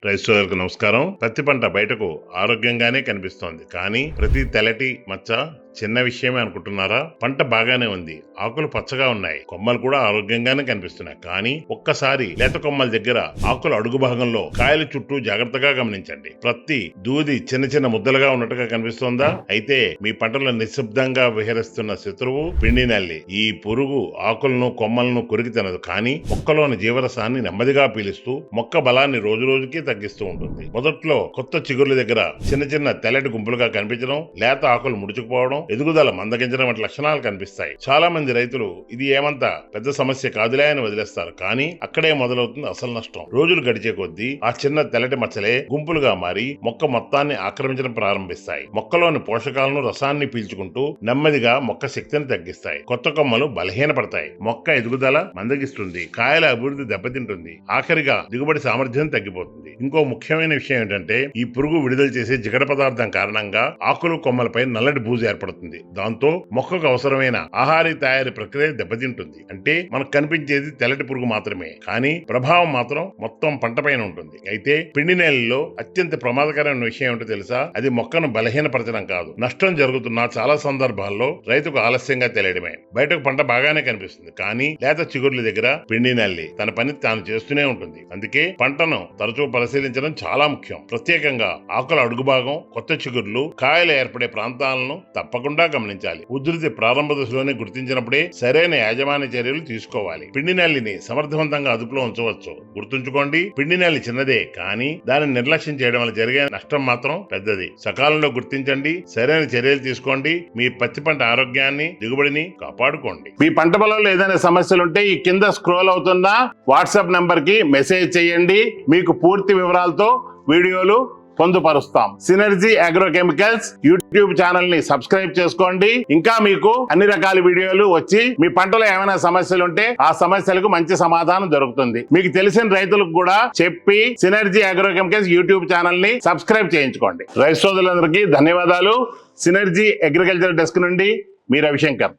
రైతులకు నమస్కారం. పత్తి పంట బయటకు ఆరోగ్యంగానే కనిపిస్తోంది, కానీ ప్రతి తెల్లటి మచ్చ చిన్న విషయమే అనుకుంటున్నారా? పంట బాగానే ఉంది, ఆకులు పచ్చగా ఉన్నాయి, కొమ్మలు కూడా ఆరోగ్యంగానే కనిపిస్తున్నాయి. కానీ ఒక్కసారి లేత కొమ్మల దగ్గర ఆకుల అడుగు భాగంలో కాయల చుట్టూ జాగ్రత్తగా గమనించండి. ప్రతి దూది చిన్న చిన్న ముద్దలుగా ఉన్నట్టుగా కనిపిస్తోందా? అయితే మీ పంటలో నిశ్శబ్దంగా విహరిస్తున్న శత్రువు పిండి నల్లి. ఈ పురుగు ఆకులను కొమ్మలను కొరికి తినదు, కానీ మొక్కలోని జీవరసాన్ని నెమ్మదిగా పీలుస్తూ మొక్క బలాన్ని రోజు రోజుకి తగ్గిస్తూ ఉంటుంది. మొదట్లో కొత్త చిగుర్ల దగ్గర చిన్న చిన్న తెల్లటి గుంపులుగా కనిపించడం, లేత ఆకులు ముడుచుకుపోవడం, ఎదుగుదల మందగించడం వంటి లక్షణాలు కనిపిస్తాయి. చాలా మంది రైతులు ఇది ఏమంతా పెద్ద సమస్య కాదులే అని వదిలేస్తారు, కానీ అక్కడే మొదలవుతుంది అసలు నష్టం. రోజులు గడిచే కొద్దీ ఆ చిన్న తెల్లటి మచ్చలే గుంపులుగా మారి మొక్క మొత్తాన్ని ఆక్రమించడం ప్రారంభిస్తాయి. మొక్కలోని పోషకాలను రసాన్ని పీల్చుకుంటూ నెమ్మదిగా మొక్క శక్తిని తగ్గిస్తాయి. కొత్త కొమ్మలు బలహీనపడతాయి, మొక్క ఎదుగుదల మందగిస్తుంది, కాయల అభివృద్ధి దెబ్బతింటుంది, ఆఖరిగా దిగుబడి సామర్థ్యం తగ్గిపోతుంది. ఇంకో ముఖ్యమైన విషయం ఏంటంటే, ఈ పురుగు విడుదల చేసే జిగట పదార్థం కారణంగా ఆకులు కొమ్మలపై నల్లటి బూజు ఏర్పడుతుంది. దాంతో మొక్కకు అవసరమైన ఆహార తయారీ ప్రక్రియ దెబ్బతింటుంది. అంటే మనకు కనిపించేది తెల్లటి పురుగు మాత్రమే, కానీ ప్రభావం మాత్రం మొత్తం పంట పైన ఉంటుంది. అయితే పిండి నేలలో అత్యంత ప్రమాదకరమైన విషయం ఏంటో తెలుసా? అది మొక్కను బలహీనపరచడం కాదు, నష్టం జరుగుతున్న చాలా సందర్భాల్లో రైతుకు ఆలస్యంగా తెలియడమే. బయటకు పంట బాగానే కనిపిస్తుంది, కానీ లేత చిగుర్ల దగ్గర పిండి నల్లి తన పని తాను చేస్తూనే ఉంటుంది. అందుకే పంటను తరచూ పరిశీలించడం చాలా ముఖ్యం. ప్రత్యేకంగా ఆకుల అడుగు భాగం, కొత్త చిగుర్లు, కాయలు ఏర్పడే ప్రాంతాలను తప్పకుండా గమనించాలి. ఉధృతి ప్రారంభ దశలోనే గుర్తించినప్పుడే సరైన యాజమాన్య చర్యలు తీసుకోవాలి. పిండి నల్లిని సమర్థవంతంగా అదుపులో ఉంచవచ్చు. గుర్తుంచుకోండి, పిండి నల్లి చిన్నదే, కానీ దానిని నిర్లక్ష్యం చేయడం వల్ల జరిగే నష్టం మాత్రం పెద్దది. సకాలంలో గుర్తించండి, సరైన చర్యలు తీసుకోండి, మీ పత్తి పంట ఆరోగ్యాన్ని, దిగుబడిని కాపాడుకోండి. మీ పంట పొలంలో ఏదైనా సమస్యలుంటే ఈ కింద స్క్రోల్ అవుతున్న వాట్సాప్ నంబర్ కి మెసేజ్ చేయండి. మీకు పూర్తి వివరాలతో వీడియోలు పొందుపరుస్తాం. సినర్జీ అగ్రోకెమికల్స్ యూట్యూబ్ ఛానల్ ని సబ్స్క్రైబ్ చేసుకోండి. ఇంకా మీకు అన్ని రకాల వీడియోలు వచ్చి మీ పంటలో ఏమైనా సమస్యలు ఉంటే ఆ సమస్యలకు మంచి సమాధానం దొరుకుతుంది. మీకు తెలిసిన రైతులకు కూడా చెప్పి సినర్జీ అగ్రోకెమికల్స్ యూట్యూబ్ ఛానల్ ని సబ్స్క్రైబ్ చేయించుకోండి. రైతు సోదరులందరికీ ధన్యవాదాలు. సినర్జీ అగ్రికల్చర్ డెస్క్ నుండి మీ రవిశంకర్.